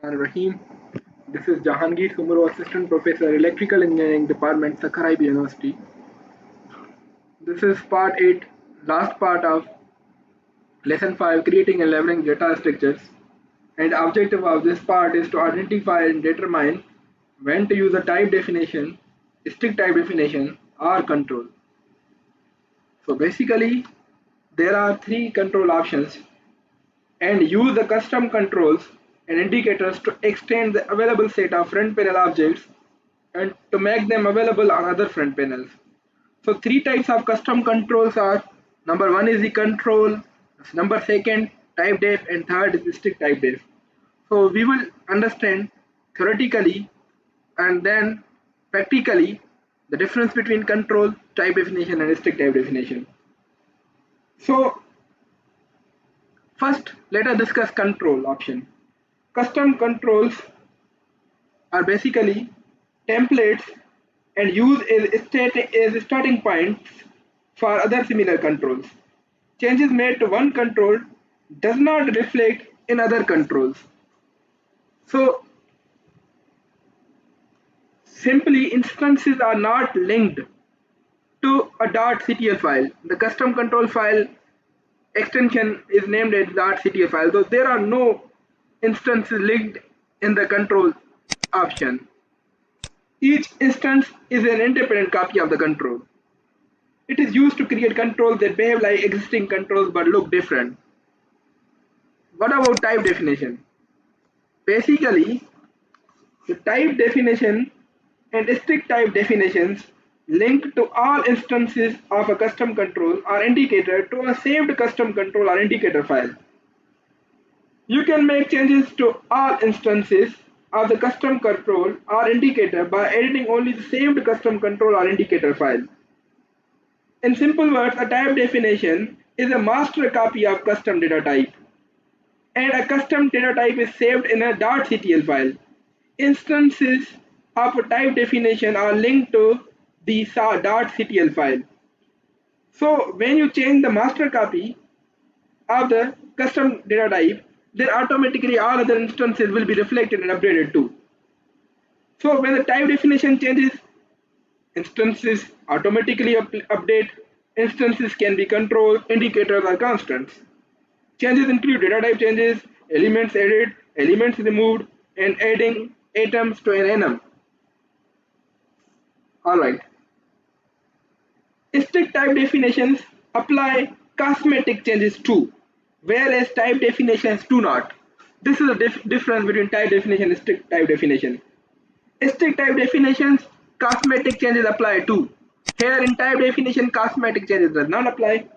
Rahim. This is Jahangir Sumro, Assistant Professor, Electrical Engineering Department, Sakkaraib University. This is part 8, last part of lesson 5, creating and leveraging data structures. And the objective of this part is to identify and determine when to use a type definition, strict type definition, or control. So basically, there are three control options and use the custom controls and indicators to extend the available set of front panel objects and to make them available on other front panels. So three types of custom controls are: number one is the control, number second type def, and third is the strict type def. So we will understand theoretically and then practically the difference between control, type definition, and strict type definition. So first, let us discuss control option. Custom controls are basically templates and used as starting points for other similar controls. Changes made to one control does not reflect in other controls. So simply instances are not linked to a .ctl file. The custom control file extension is named as .ctl file, though there are no instances linked in the control option. Each instance is an independent copy of the control. It is used to create controls that behave like existing controls but look different. What about type definition? Basically, the type definition and strict type definitions link to all instances of a custom control or indicator to a saved custom control or indicator file. You can make changes to all instances of the custom control or indicator by editing only the saved custom control or indicator file. In simple words, a type definition is a master copy of custom data type, and a custom data type is saved in a .ctl file. Instances of a type definition are linked to the .ctl file. So when you change the master copy of the custom data type, then automatically all other instances will be reflected and updated too. So when the type definition changes, instances automatically update. Instances can be controlled, indicators, or constants. Changes include data type changes, elements added, elements removed, and adding atoms to an enum. Alright. Strict type definitions apply cosmetic changes too, whereas type definitions do not. This is the difference between type definition and strict type definition. Strict type definitions, cosmetic changes apply too. Here in type definition, cosmetic changes does not apply.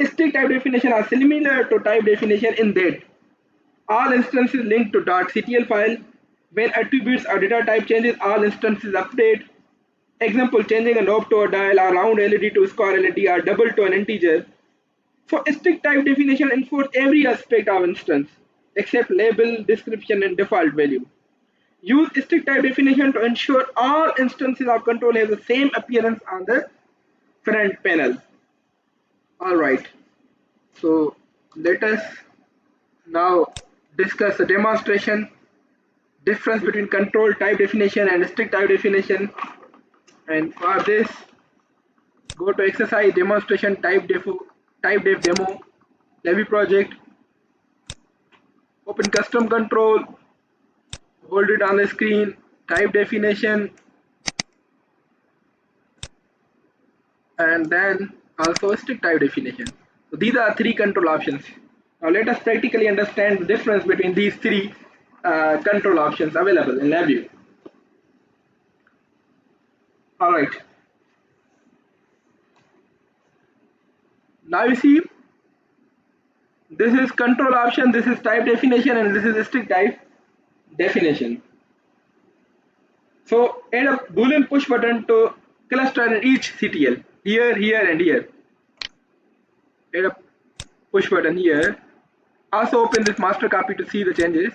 Strict type definition are similar to type definition in that all instances linked to .ctl file. When attributes or data type changes, all instances update. Example, changing a knob to a dial or round LED to square LED or double to an integer. So strict type definition enforces every aspect of instance except label, description, and default value. Use strict type definition to ensure all instances of control have the same appearance on the front panel. Alright, so let us now discuss the demonstration, difference between control type definition and strict type definition. And for this, go to exercise demonstration type def demo, Levy project, open custom control, hold it on the screen, type definition, and then also strict type definition. So these are three control options. Now let us practically understand the difference between these three control options available in LabVIEW. Alright. Now you see, this is control option, this is type definition, and this is strict type definition. So add a boolean push button to cluster in each CTL, here, here, and here. Add a push button here. Also open this master copy to see the changes.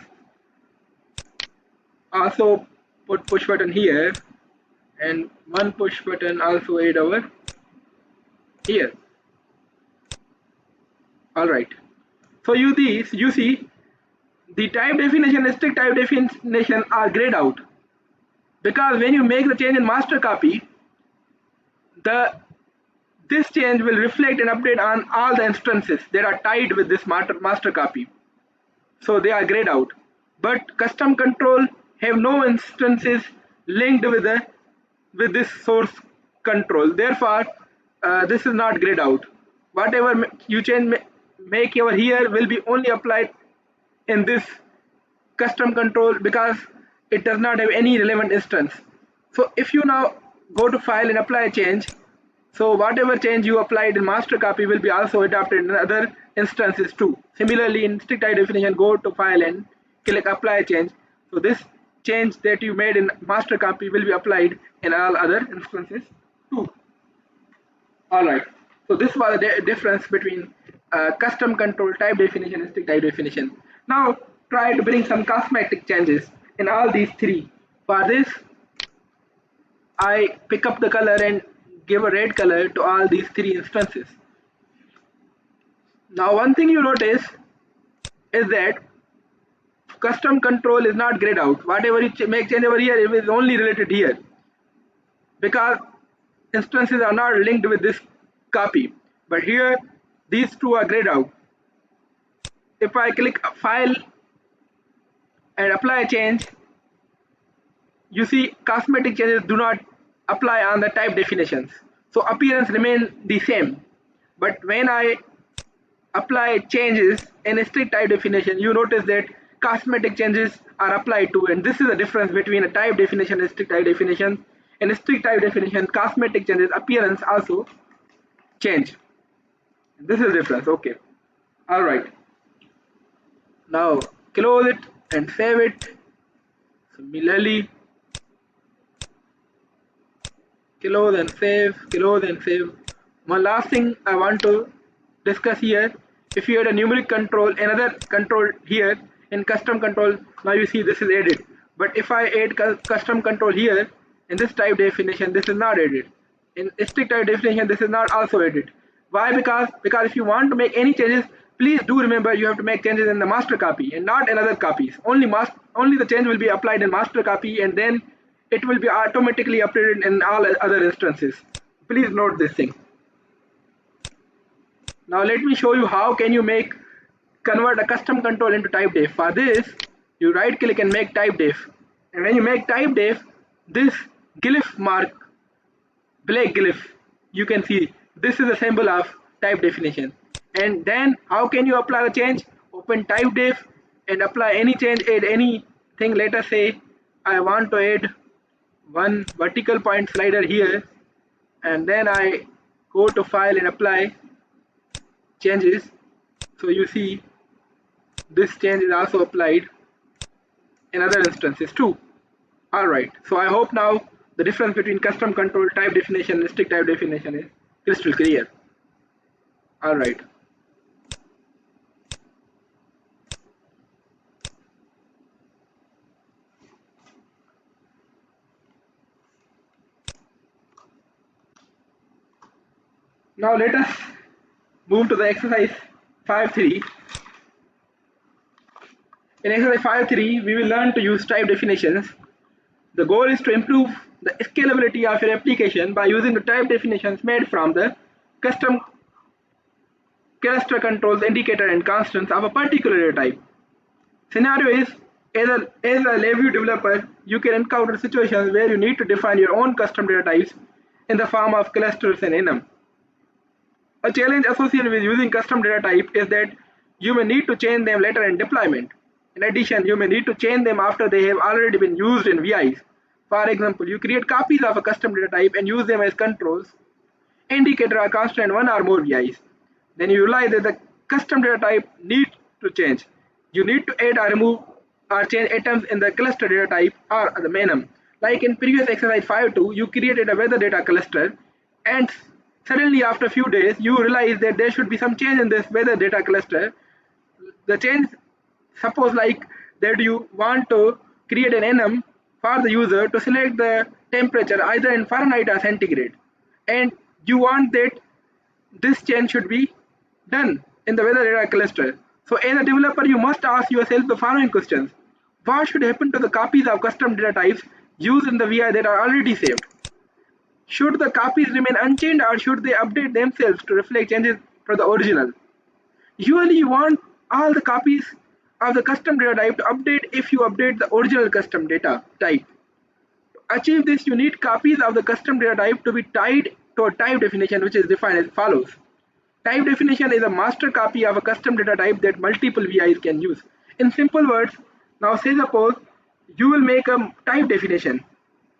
Also put push button here, and one push button also add over here. Alright. So you see The type definition and strict type definition are grayed out, because when you make the change in master copy, the this change will reflect and update on all the instances that are tied with this master copy. So they are grayed out. But custom control have no instances linked with this source control. Therefore, this is not grayed out. Whatever you change make over here will be only applied in this custom control, because it does not have any relevant instance. So if you now go to file and apply a change, so whatever change you applied in master copy will be also adapted in other instances too. Similarly, in strict type definition, go to file and click apply change. So this change that you made in master copy will be applied in all other instances too. Alright, so this was the difference between custom control, type definition and strict type definition. Now try to bring some cosmetic changes in all these three. For this, I pick up the color and give a red color to all these three instances. Now one thing you notice is that custom control is not grayed out. Whatever you make change over here, it is only related here, because instances are not linked with this copy. But here these two are grayed out. If I click file and apply change, you see cosmetic changes do not apply on the type definitions, so appearance remain the same. But when I apply changes in a strict type definition, you notice that cosmetic changes are applied to, and this is the difference between a type definition and strict type definition. In a strict type definition, cosmetic changes appearance also change. This is the difference. Okay, all right, now close it and save it. Similarly, close and save, close and save. One last thing I want to discuss here: if you had a numeric control, another control here in custom control, now you see this is added. But if I add custom control here in this type definition, this is not added. In strict type definition, this is not also added. Why? Because if you want to make any changes, please do remember you have to make changes in the master copy and not in other copies. Only the change will be applied in master copy, and then it will be automatically updated in all other instances. Please note this thing. Now let me show you how can you convert a custom control into type def. For this, you right click and make type def, and when you make type def, this glyph mark, black glyph, you can see this is a symbol of type definition. And then how can you apply the change? Open type def and apply any change, add anything. Let us say I want to add one vertical point slider here, and then I go to file and apply changes. So you see this change is also applied in other instances too. Alright, so I hope now the difference between custom control, type definition and strict type definition is crystal clear. Alright. Now let us move to the exercise 5.3. In exercise 5.3, we will learn to use type definitions. The goal is to improve the scalability of your application by using the type definitions made from the custom cluster controls, indicator and constants of a particular data type. Scenario is, as a LabVIEW developer, you can encounter situations where you need to define your own custom data types in the form of clusters and enum. A challenge associated with using custom data type is that you may need to change them later in deployment. In addition, you may need to change them after they have already been used in VIs. For example, you create copies of a custom data type and use them as controls, indicator or constant in one or more VIs. Then you realize that the custom data type needs to change. You need to add or remove or change items in the cluster data type or the enum. Like in previous exercise 5.2, you created a weather data cluster, and suddenly after a few days you realize that there should be some change in this weather data cluster. The change, suppose like that you want to create an enum for the user to select the temperature either in Fahrenheit or centigrade, and you want that this change should be done in the weather data cluster. So as a developer, you must ask yourself the following questions. What should happen to the copies of custom data types used in the VI that are already saved? Should the copies remain unchanged or should they update themselves to reflect changes for the original? Usually you want all the copies of the custom data type to update if you update the original custom data type. To achieve this, you need copies of the custom data type to be tied to a type definition which is defined as follows. Type definition is a master copy of a custom data type that multiple VIs can use. In simple words, now say suppose you will make a type definition.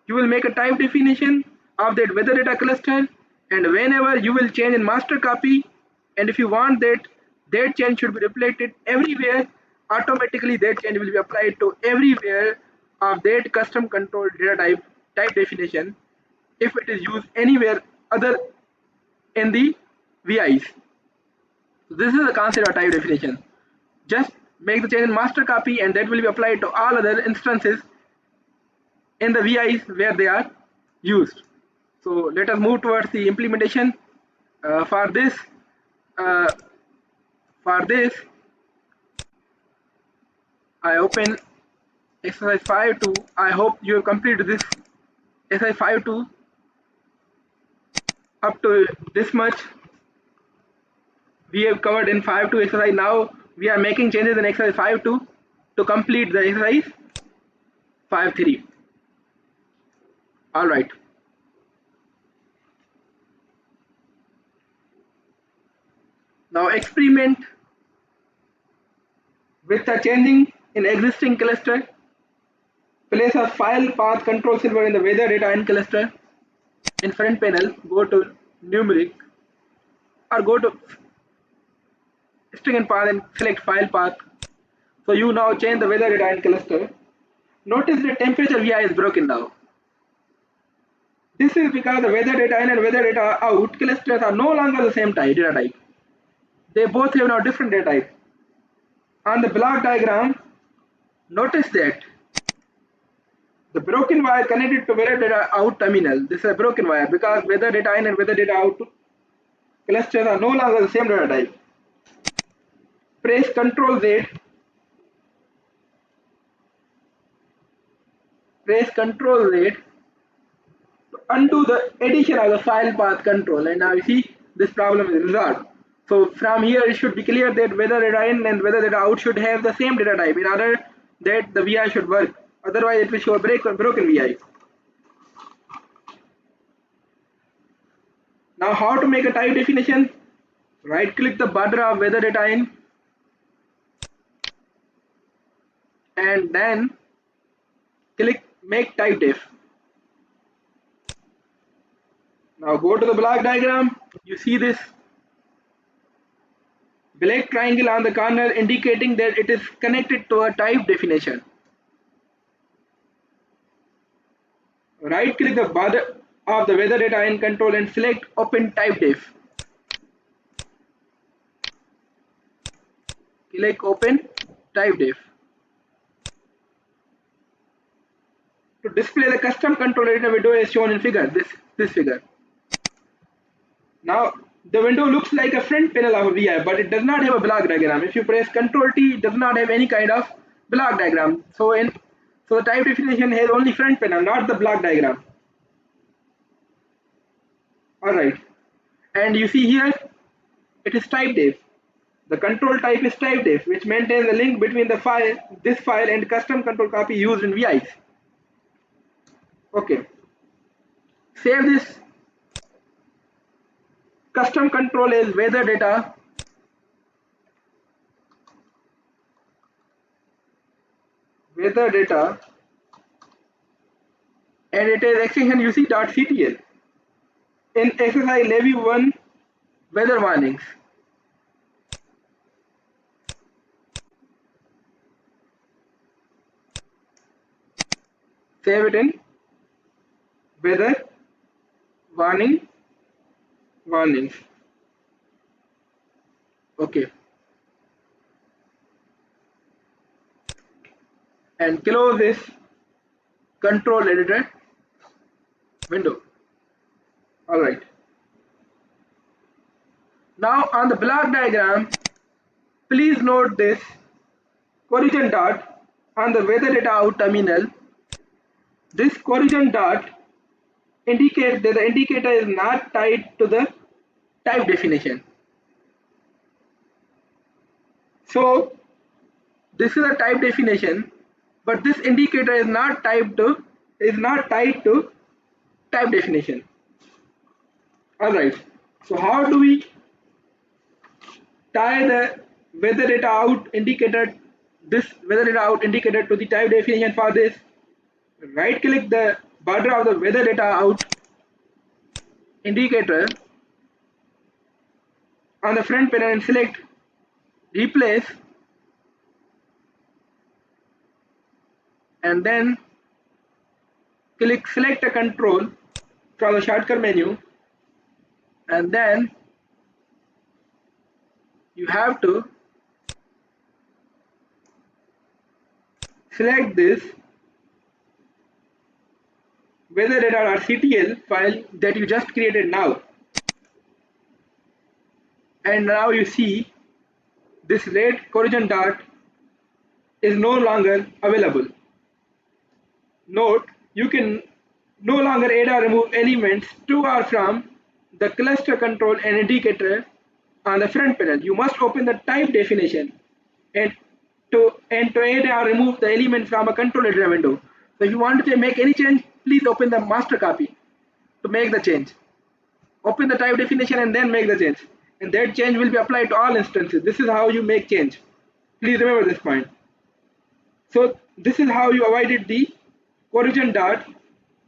You will make a type definition of that weather data cluster, and whenever you will change in master copy, and if you want that change should be reflected everywhere, automatically that change will be applied to everywhere of that custom controlled data type definition if it is used anywhere other in the VIs. So this is the concept of type definition. Just make the change in master copy and that will be applied to all other instances in the VIs where they are used. So let us move towards the implementation. For this, uh, I open exercise 5.2. I hope you have completed this exercise 5.2 up to this much. We have covered in 5.2 exercise. Now we are making changes in exercise 5.2 to complete the exercise 5.3. All right. Now experiment with the changing in existing cluster. Place a file path control silver in the weather data in cluster. In front panel, go to numeric or go to string and path and select file path. So you now change the weather data in cluster. Notice the temperature VI is broken now. This is because the weather data in and weather data out clusters are no longer the same data type. They both have now different data type. On the block diagram, notice that the broken wire connected to weather data out terminal. This is a broken wire because weather data in and weather data out clusters are no longer the same data type. Press Ctrl Z. Press Ctrl Z to undo the addition of the file path control, and now you see this problem is resolved. So from here it should be clear that weather data in and weather data out should have the same data type in order that the VI should work. Otherwise it will show a broken VI. Now how to make a type definition? Right click the border of weather data in and then click make type def. Now go to the block diagram. You see this black triangle on the corner indicating that it is connected to a type definition. Right click the border of the weather data in control and select open type def. Click open type def. To display the custom control data window is shown in figure, this figure. Now the window looks like a front panel of a VI, but it does not have a block diagram. If you press Ctrl T, it does not have any kind of block diagram. So the type definition has only front panel, not the block diagram. Alright. And you see here it is type def. The control type is type def, which maintains the link between this file and custom control copy used in VIs. Okay. Save this custom control as weather data. And it is extension uc.ctl. In exercise levy 1 weather warnings. Save it in weather warnings. Okay. And close this control editor window. Alright. Now on the block diagram, Please note this corrigent dot on the weather data out terminal. This corrigent dot indicates that the indicator is not tied to the type definition. So this is a type definition, but this indicator is not tied to type definition. Alright. So how do we tie the weather data out indicator to the type definition? For this, right click the border of the weather data out indicator on the front panel and select replace, and then click select a control from the shortcut menu, and then you have to select this weather data.ctl file that you just created now, and now you see this red corrigent dot is no longer available. Note, you can no longer add or remove elements to or from the cluster control and indicator on the front panel. You must open the type definition and to add or remove the element from a control editor window. So if you want to make any change, please open the master copy to make the change. Open the type definition and then make the change, and that change will be applied to all instances. This is how you make change. Please remember this point. So this is how you avoided the corrigent dot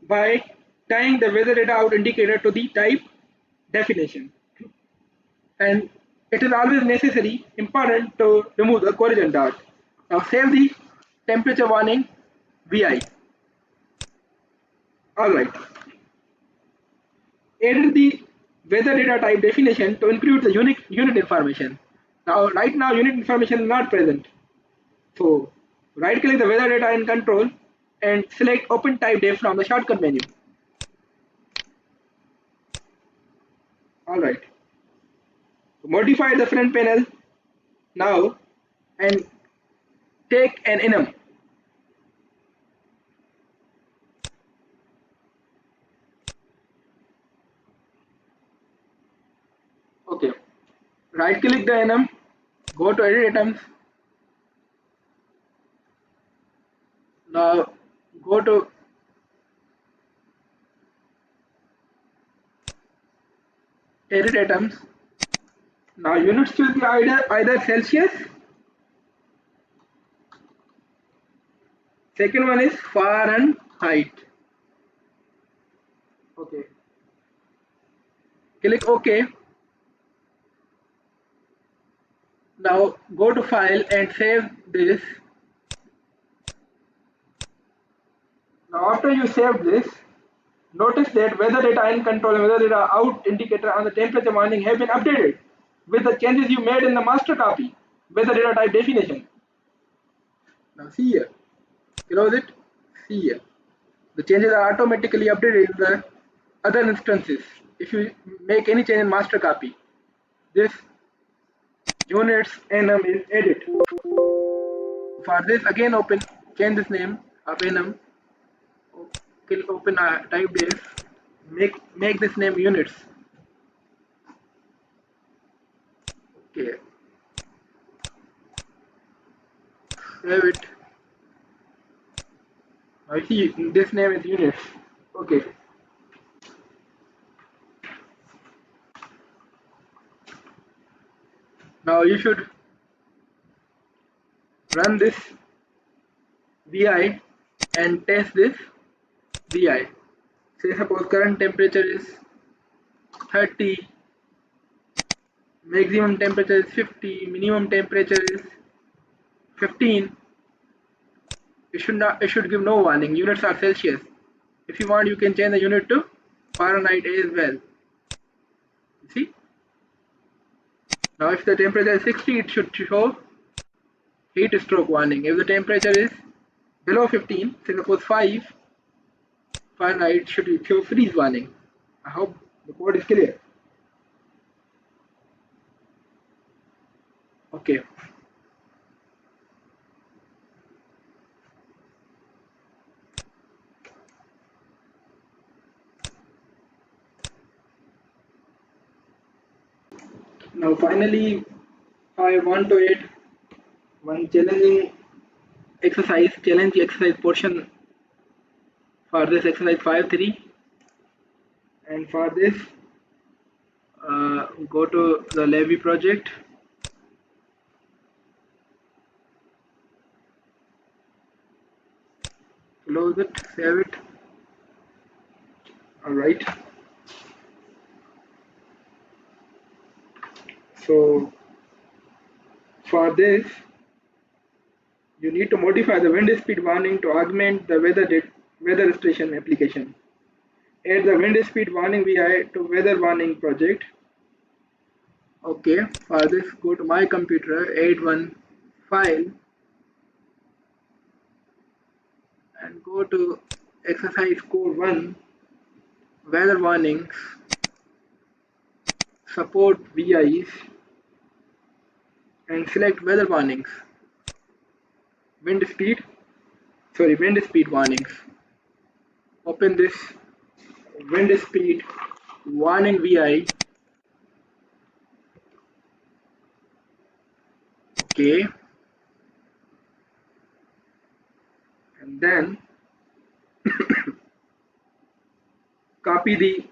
by tying the weather data out indicator to the type definition. And it is always necessary, important to remove the corrigent dot. Now save the temperature warning VI. Alright. Added the weather data type definition to include the unit information. Now right now unit information is not present. So right click the weather data in control and select open type def from the shortcut menu. Alright. Modify the front panel now and take an enum. Okay. Right click the enum, go to edit items. Now go to edit items. Now units will be either Celsius. Second one is Fahrenheit. Okay. Click OK. Now go to file and save this. Now after you save this, notice that weather data in control and weather data out indicator on the temperature warning have been updated with the changes you made in the master copy weather data type definition. Now see here, close it, see here. The changes are automatically updated in the other instances. If you make any change in master copy, this units enum is added. For this, again change this name of enum. Click open type def. Make this name units. Okay. Save it. I see this name is units. Okay. Now you should run this VI and test this VI. Say suppose current temperature is 30, maximum temperature is 50, minimum temperature is 15. It should give no warning. Units are Celsius. If you want, you can change the unit to Fahrenheit as well. See? Now if the temperature is 60, it should show heat stroke warning. If the temperature is below 15, say suppose 5 Fahrenheit, it should show freeze warning. I hope the code is clear. Okay. Now finally, I want to add one challenge exercise portion for this exercise 5.3, and for this go to the Levy project, close it, save it. Alright, so for this you need to modify the wind speed warning to augment the weather station application. Add the wind speed warning VI to weather warning project. Okay, for this go to my computer, add one file and go to exercise code 1, weather warnings, support VIs, and select weather warnings, wind speed, wind speed warnings. Open this wind speed warning VI. Okay, and then copy the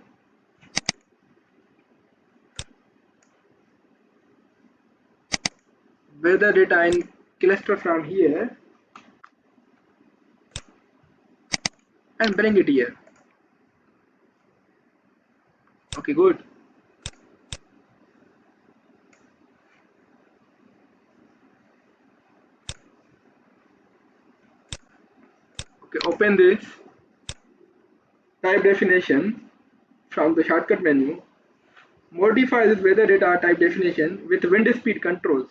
weather data in cluster from here and bring it here. Okay, good. Okay, open this type definition from the shortcut menu. Modify this weather data type definition with wind speed controls.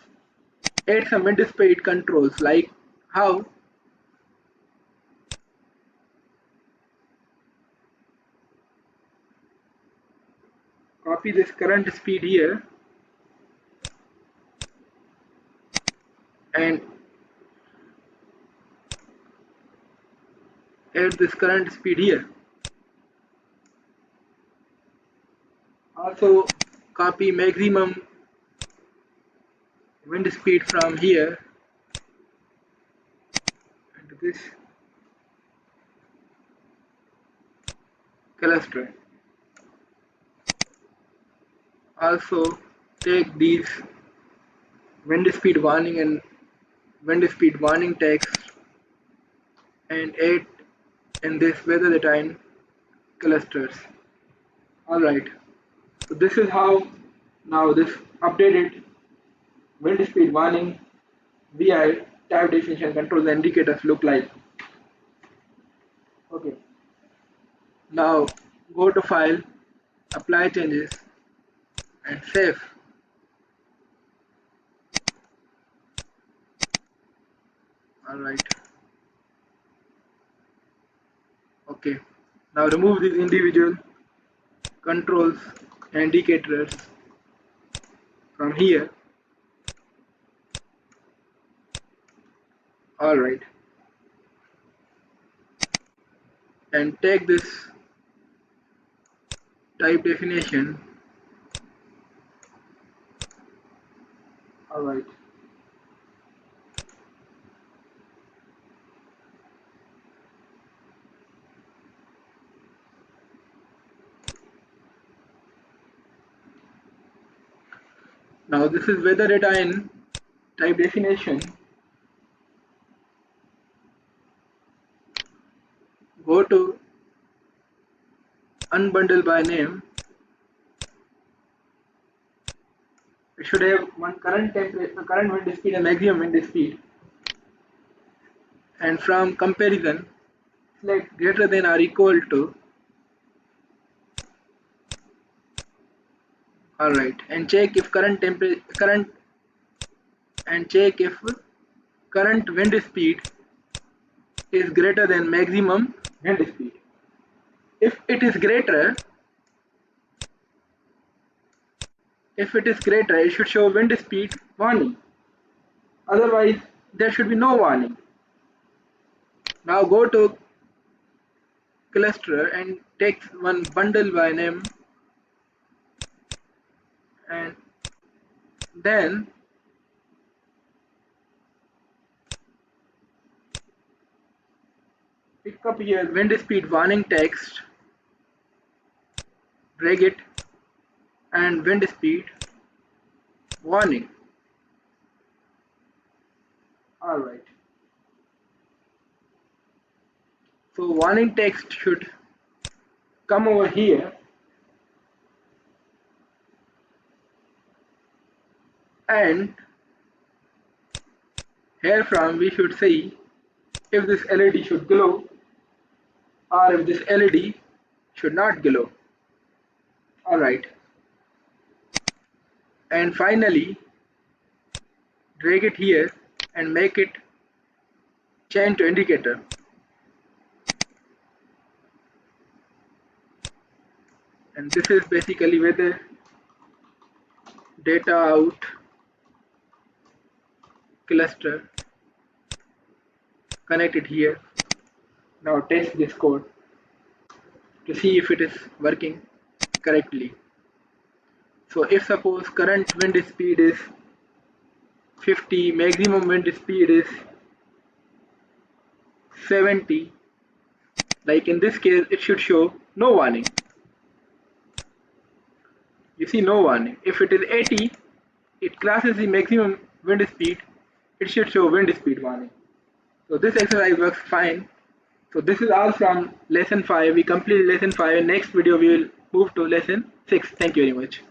Add some wind speed controls like how copy this current speed here and add this current speed here. Also copy maximum wind speed from here into this cluster. Also take these wind speed warning and wind speed warning text and add in this weather data in clusters. Alright, so this is how now this updated wind speed warning VI type definition controls and indicators look like. Okay, now go to file, apply changes and save. Alright, okay, now remove these individual controls and indicators from here. Alright, and take this type definition. Alright, now this is weather data in type definition. Go to unbundle by name. It should have one current temperature, current wind speed and maximum wind speed. And from comparison, select greater than or equal to. Alright, and check if current wind speed is greater than maximum wind speed. If it is greater, it should show wind speed warning. Otherwise, there should be no warning. Now go to cluster and take one bundle by name and Then pick up here wind speed warning text, drag it, and wind speed warning. Alright. So warning text should come over here, and here from we should see if this LED should glow or if this LED should not glow. Alright. And finally drag it here and make it change to indicator. And this is basically weather data out cluster. Connect it here. Now test this code to see if it is working correctly. So if suppose current wind speed is 50, maximum wind speed is 70, like in this case it should show no warning. You see no warning. If it is 80, it classes the maximum wind speed, it should show wind speed warning. So this exercise works fine. So this is all from lesson 5. We completed lesson 5. In next video we will move to lesson 6. Thank you very much.